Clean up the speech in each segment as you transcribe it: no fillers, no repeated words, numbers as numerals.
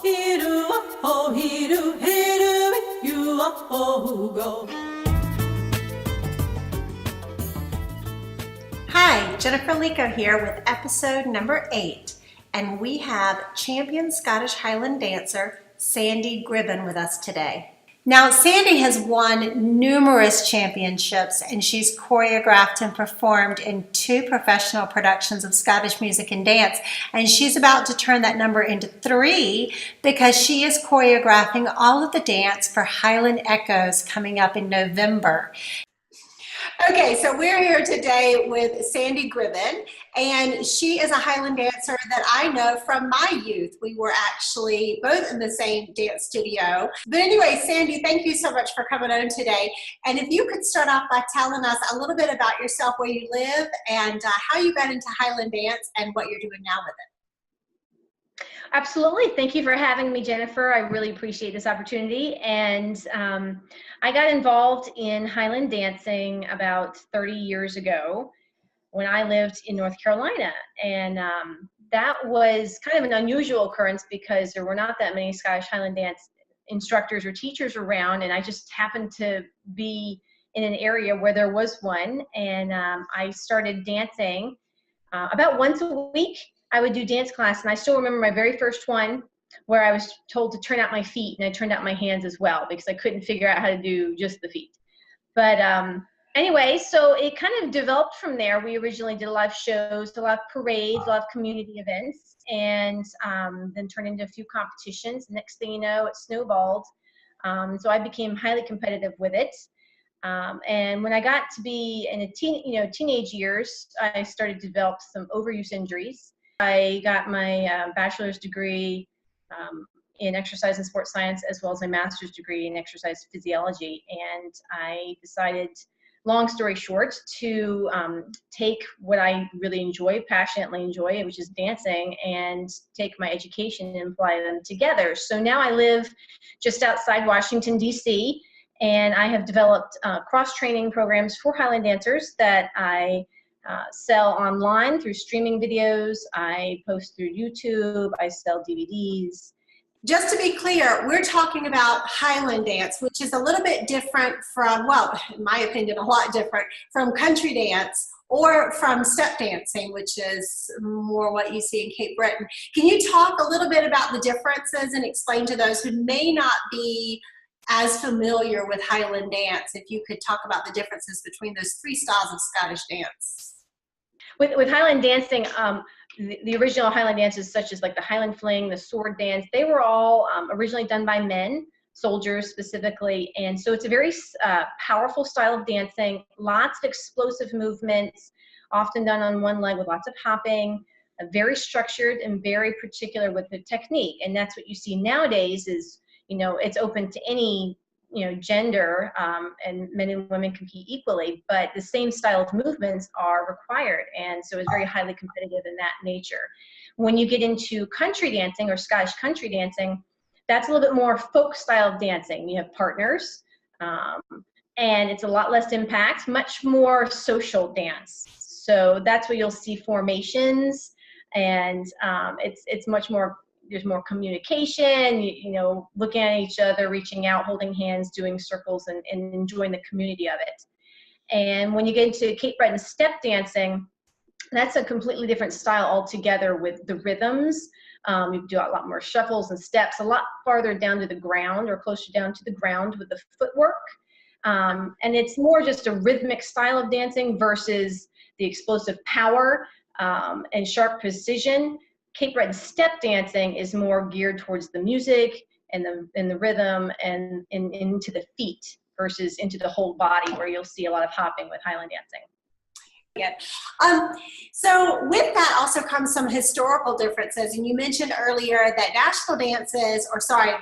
hiru, oh, hiru, hiru, you, oh, go. Hi, Jennifer Licko here with episode number 8, and we have champion Scottish Highland dancer Sandra Gribbon with us today. Now, Sandy has won numerous championships, and she's choreographed and performed in 2 professional productions of Scottish music and dance, and she's about to turn that number into 3 because she is choreographing all of the dance for Highland Echoes coming up in November. Okay, so we're here today with Sandra Gribbon, and she is a Highland dancer that I know from my youth. We were actually both in the same dance studio. But anyway, Sandra, thank you so much for coming on today. And if you could start off by telling us a little bit about yourself, where you live, and how you got into Highland dance and what you're doing now with it. Absolutely. Thank you for having me, Jennifer. I really appreciate this opportunity. And I got involved in Highland dancing about 30 years ago when I lived in North Carolina. And that was kind of an unusual occurrence because there were not that many Scottish Highland dance instructors or teachers around. And I just happened to be in an area where there was one. And I started dancing about once a week. I would do dance class, and I still remember my very first one where I was told to turn out my feet, and I turned out my hands as well because I couldn't figure out how to do just the feet. But anyway, so it kind of developed from there. We originally did a lot of shows, a lot of parades, a lot of community events, and then turned into a few competitions. Next thing you know, it snowballed. So I became highly competitive with it. And when I got to be in teenage years, I started to develop some overuse injuries. I got my bachelor's degree in exercise and sports science, as well as my master's degree in exercise physiology. And I decided, long story short, to take what I really enjoy, passionately enjoy, which is dancing, and take my education and apply them together. So now I live just outside Washington, D.C., and I have developed cross-training programs for Highland dancers that I sell online through streaming videos. I post through YouTube. I sell DVDs. Just to be clear, we're talking about Highland dance, which is a little bit different from, well, in my opinion, a lot different from country dance or from step dancing, which is more what you see in Cape Breton. Can you talk a little bit about the differences and explain to those who may not be as familiar with Highland dance, if you could talk about the differences between those 3 styles of Scottish dance? With Highland dancing, the original Highland dances, such as like the Highland fling, the sword dance, they were all originally done by men, soldiers specifically. And so it's a very powerful style of dancing, lots of explosive movements, often done on one leg with lots of hopping, very structured and very particular with the technique. And that's what you see nowadays is, it's open to any gender, and men and women compete equally, but the same style of movements are required. And so it's very highly competitive in that nature. When you get into country dancing or Scottish country dancing, that's a little bit more folk style of dancing. You have partners, and it's a lot less impact, much more social dance. So that's where you'll see formations, and it's much more, there's more communication, looking at each other, reaching out, holding hands, doing circles, and enjoying the community of it. And when you get into Cape Breton step dancing, that's a completely different style altogether with the rhythms. You do a lot more shuffles and steps, a lot farther down to the ground or closer down to the ground with the footwork. And it's more just a rhythmic style of dancing versus the explosive power and sharp precision. Cape Breton step dancing is more geared towards the music and the rhythm and into the feet versus into the whole body, where you'll see a lot of hopping with Highland dancing. Yeah. So with that also comes some historical differences, and you mentioned earlier that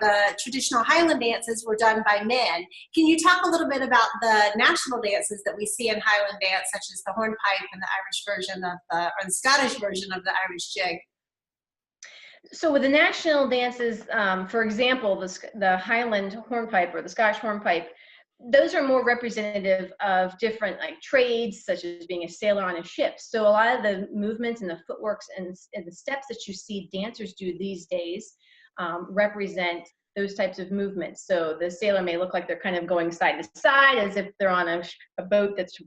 the traditional Highland dances were done by men. Can you talk a little bit about the national dances that we see in Highland dance, such as the hornpipe and the Irish version or the Scottish version of the Irish jig? So with the national dances, for example, the Highland hornpipe or the Scottish hornpipe, those are more representative of different trades, such as being a sailor on a ship. So a lot of the movements and the footworks and the steps that you see dancers do these days represent those types of movements. So the sailor may look like they're kind of going side to side as if they're on a boat that's,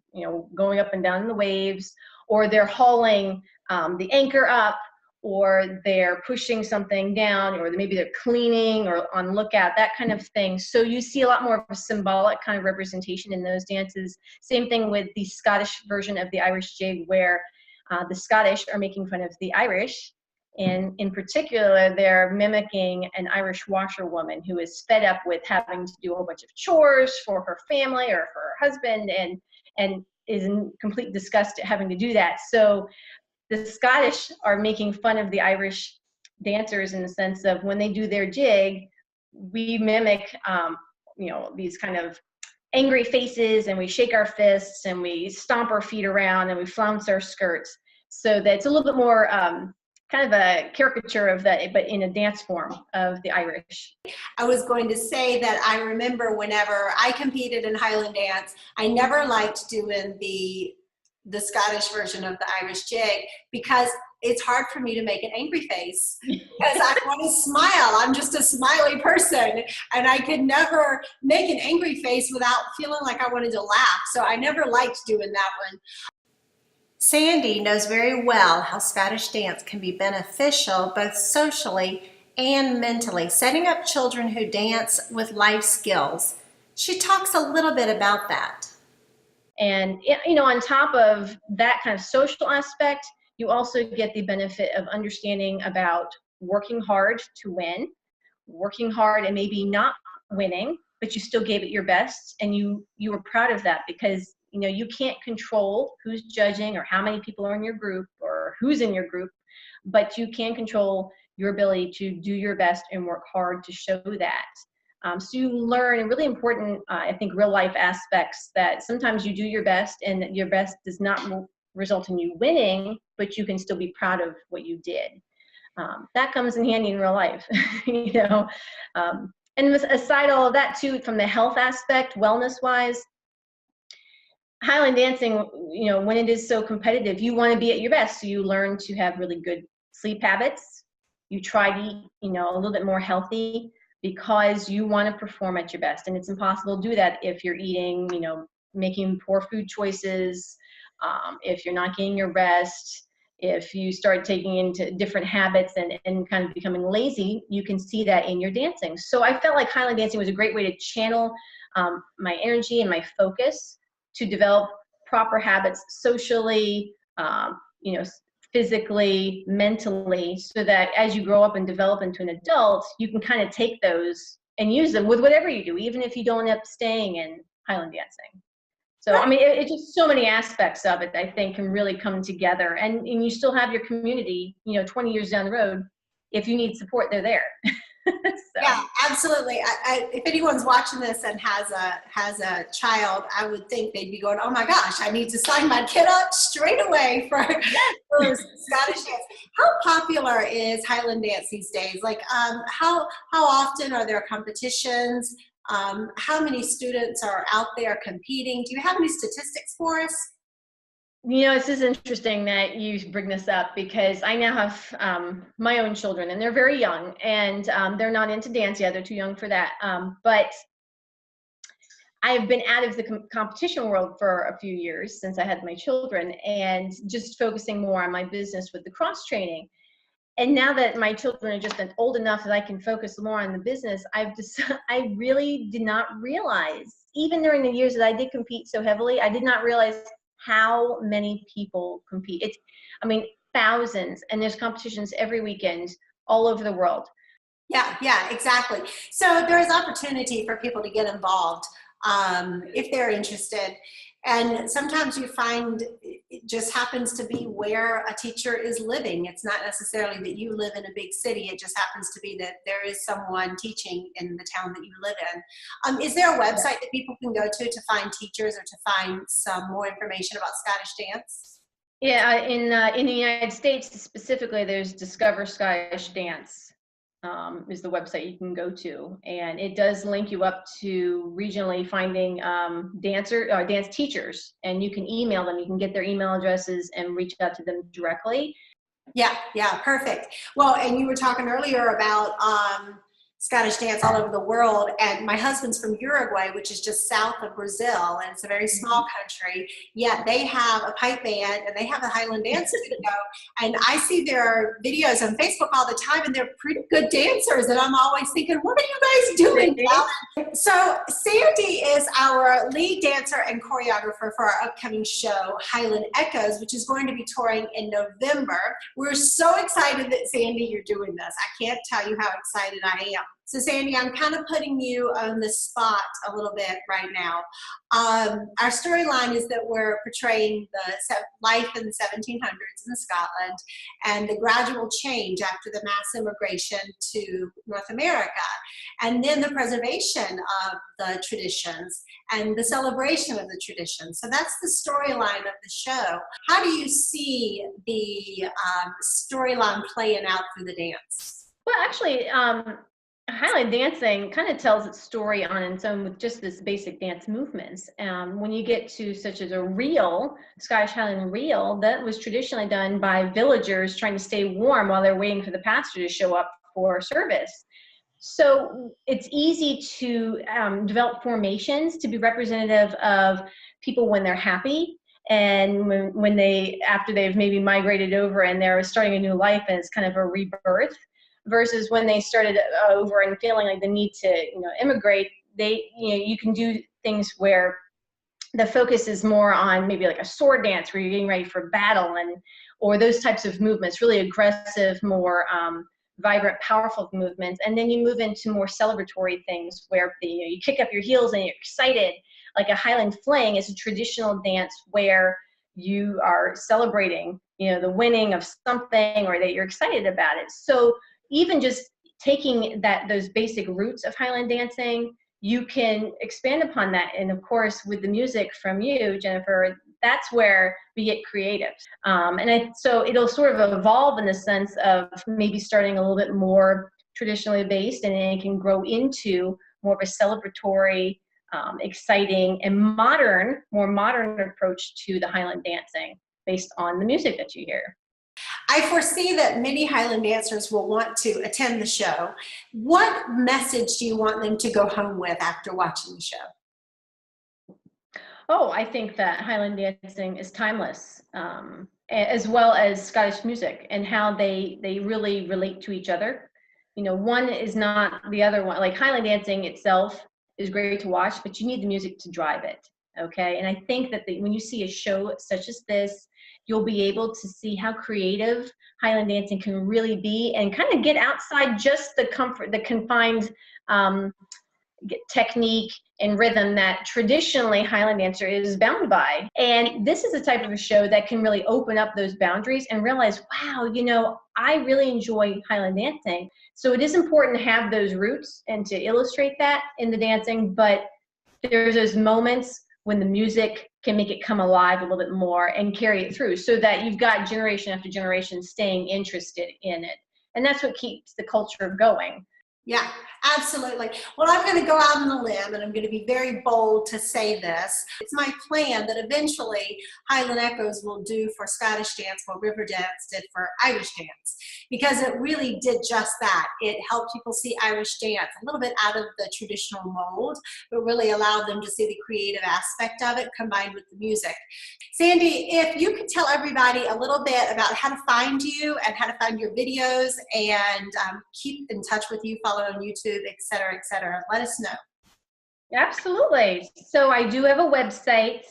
going up and down in the waves, or they're hauling the anchor up, or they're pushing something down, or maybe they're cleaning or on lookout, that kind of thing. So you see a lot more of a symbolic kind of representation in those dances. Same thing with the Scottish version of the Irish jig, where the Scottish are making fun of the Irish. And in particular, they're mimicking an Irish washerwoman who is fed up with having to do a whole bunch of chores for her family or for her husband, and is in complete disgust at having to do that. So the Scottish are making fun of the Irish dancers in the sense of when they do their jig, we mimic, these kind of angry faces, and we shake our fists and we stomp our feet around and we flounce our skirts. So that it's a little bit more kind of a caricature of that, but in a dance form of the Irish. I was going to say that I remember whenever I competed in Highland Dance, I never liked doing the Scottish version of the Irish jig because it's hard for me to make an angry face because I want to smile. I'm just a smiley person, and I could never make an angry face without feeling like I wanted to laugh. So I never liked doing that one. Sandy knows very well how Scottish dance can be beneficial both socially and mentally, setting up children who dance with life skills. She talks a little bit about that. And, on top of that kind of social aspect, you also get the benefit of understanding about working hard to win, working hard and maybe not winning, but you still gave it your best, and you were proud of that because, you can't control who's judging or how many people are in your group or who's in your group, but you can control your ability to do your best and work hard to show that. So you learn really important, I think, real life aspects that sometimes you do your best and your best does not result in you winning, but you can still be proud of what you did. That comes in handy in real life, And aside all of that too, from the health aspect, wellness wise, Highland dancing, when it is so competitive, you want to be at your best. So you learn to have really good sleep habits. You try to eat, a little bit more healthy, because you want to perform at your best. And it's impossible to do that if you're eating, making poor food choices, if you're not getting your rest, if you start taking into different habits and kind of becoming lazy, you can see that in your dancing. So I felt like Highland dancing was a great way to channel my energy and my focus to develop proper habits socially, physically, mentally, so that as you grow up and develop into an adult, you can kind of take those and use them with whatever you do, even if you don't end up staying in Highland dancing. So, it's just so many aspects of it, I think, can really come together. And you still have your community, 20 years down the road. If you need support, they're there. So. Yeah, absolutely. If anyone's watching this and has a child, I would think they'd be going, "Oh my gosh, I need to sign my kid up straight away for Scottish dance." How popular is Highland dance these days? Like, how often are there competitions? How many students are out there competing? Do you have any statistics for us? This is interesting that you bring this up because I now have my own children, and they're very young, and they're not into dance yet. They're too young for that. But I've been out of the competition world for a few years since I had my children, and just focusing more on my business with the cross training. And now that my children are just old enough that I can focus more on the business, I really did not realize, even during the years that I did compete so heavily, I did not realize how many people compete. It's, thousands, and there's competitions every weekend all over the world. Yeah, exactly. So there is opportunity for people to get involved if they're interested. And sometimes you find it just happens to be where a teacher is living. It's not necessarily that you live in a big city. It just happens to be that there is someone teaching in the town that you live in. Is there a website that people can go to find teachers or to find some more information about Scottish dance? Yeah, in the United States specifically, there's Discover Scottish Dance. Is the website you can go to, and it does link you up to regionally finding dance teachers, and you can email them. You can get their email addresses and reach out to them directly. Yeah, yeah, perfect. Well, and you were talking earlier about Scottish dance all over the world, and my husband's from Uruguay, which is just south of Brazil, and it's a very small country, yet they have a pipe band and they have a Highland Dance studio, and I see their videos on Facebook all the time, and they're pretty good dancers, and I'm always thinking, what are you guys doing down there? So Sandy is our lead dancer and choreographer for our upcoming show, Highland Echoes, which is going to be touring in November. We're so excited that, Sandy, you're doing this. I can't tell you how excited I am. So Sandy, I'm kind of putting you on the spot a little bit right now. Our storyline is that we're portraying the life in the 1700s in Scotland and the gradual change after the mass immigration to North America, and then the preservation of the traditions and the celebration of the traditions. So that's the storyline of the show. How do you see the storyline playing out through the dance? Well, actually, Highland dancing kind of tells its story on its own with just this basic dance movements. When you get to such as a reel, Scottish Highland reel, that was traditionally done by villagers trying to stay warm while they're waiting for the pastor to show up for service. So it's easy to develop formations to be representative of people when they're happy, and when they, after they've maybe migrated over and they're starting a new life and it's kind of a rebirth, versus when they started over and feeling like the need to, immigrate. You can do things where the focus is more on maybe like a sword dance where you're getting ready for battle, or those types of movements, really aggressive, more vibrant, powerful movements. And then you move into more celebratory things where you kick up your heels and you're excited. Like a Highland fling is a traditional dance where you are celebrating, the winning of something, or that you're excited about it. So even just taking those basic roots of Highland dancing, you can expand upon that. And of course, with the music from you, Jennifer, that's where we get creative. So it'll sort of evolve in the sense of maybe starting a little bit more traditionally based, and then it can grow into more of a celebratory, exciting, and more modern approach to the Highland dancing based on the music that you hear. I foresee that many Highland dancers will want to attend the show. What message do you want them to go home with after watching the show? Oh, I think that Highland dancing is timeless, as well as Scottish music, and how they really relate to each other. One is not the other one. Like Highland dancing itself is great to watch, but you need the music to drive it. Okay, and I think that when you see a show such as this, you'll be able to see how creative Highland dancing can really be, and kind of get outside just the confined technique and rhythm that traditionally Highland dancer is bound by. And this is a type of a show that can really open up those boundaries and realize, wow, I really enjoy Highland dancing. So it is important to have those roots and to illustrate that in the dancing, but there's those moments when the music can make it come alive a little bit more and carry it through, so that you've got generation after generation staying interested in it. And that's what keeps the culture going. Yeah, absolutely. Well, I'm going to go out on a limb, and I'm going to be very bold to say this. It's my plan that eventually Highland Echoes will do for Scottish dance what River Dance did for Irish dance, because it really did just that. It helped people see Irish dance a little bit out of the traditional mold, but really allowed them to see the creative aspect of it combined with the music. Sandy, if you could tell everybody a little bit about how to find you and how to find your videos, and keep in touch with you, follow on YouTube, et cetera, let us know. Absolutely. So I do have a website,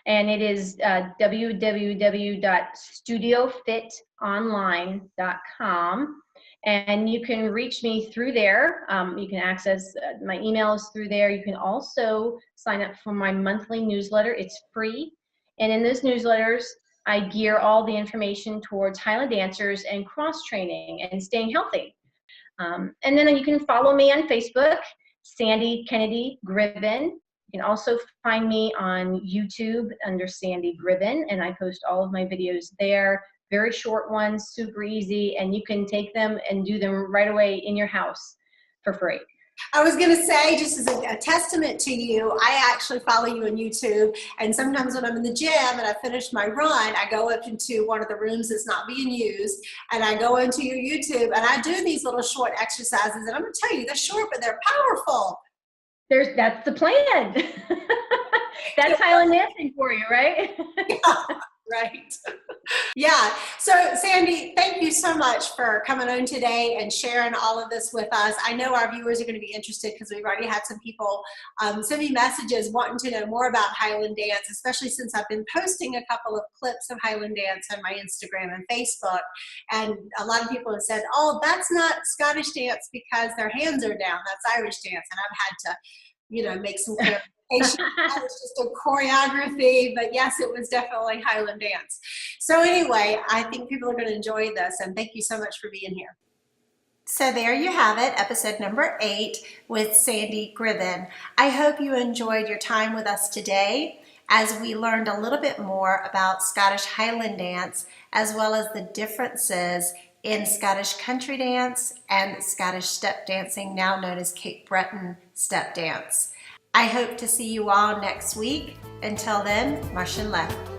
and it is www.studiofit.online.com. And you can reach me through there. You can access my emails through there. You can also sign up for my monthly newsletter. It's free. And in those newsletters, I gear all the information towards Highland dancers and cross-training and staying healthy. And then you can follow me on Facebook, Sandy Kennedy Gribbon. You can also find me on YouTube under Sandy Gribbon, and I post all of my videos there. Very short ones, super easy, and you can take them and do them right away in your house for free. I was going to say, just as a testament to you, I actually follow you on YouTube. And sometimes when I'm in the gym and I finish my run, I go up into one of the rooms that's not being used. And I go into your YouTube and I do these little short exercises. And I'm going to tell you, they're short, but they're powerful. That's the plan. That's Highland dancing for you, right? Yeah, right. Yeah. So Sandy, thank you so much for coming on today and sharing all of this with us. I know our viewers are going to be interested because we've already had some people send me messages wanting to know more about Highland Dance, especially since I've been posting a couple of clips of Highland Dance on my Instagram and Facebook. And a lot of people have said, oh, that's not Scottish dance because their hands are down. That's Irish dance. And I've had to, make some clarification. That was just a choreography, but yes, it was definitely Highland Dance. So anyway, I think people are going to enjoy this, and thank you so much for being here. So there you have it, episode number 8 with Sandy Gribbon. I hope you enjoyed your time with us today as we learned a little bit more about Scottish Highland Dance, as well as the differences in Scottish country dance and Scottish step dancing, now known as Cape Breton step dance. I hope to see you all next week. Until then, march and left.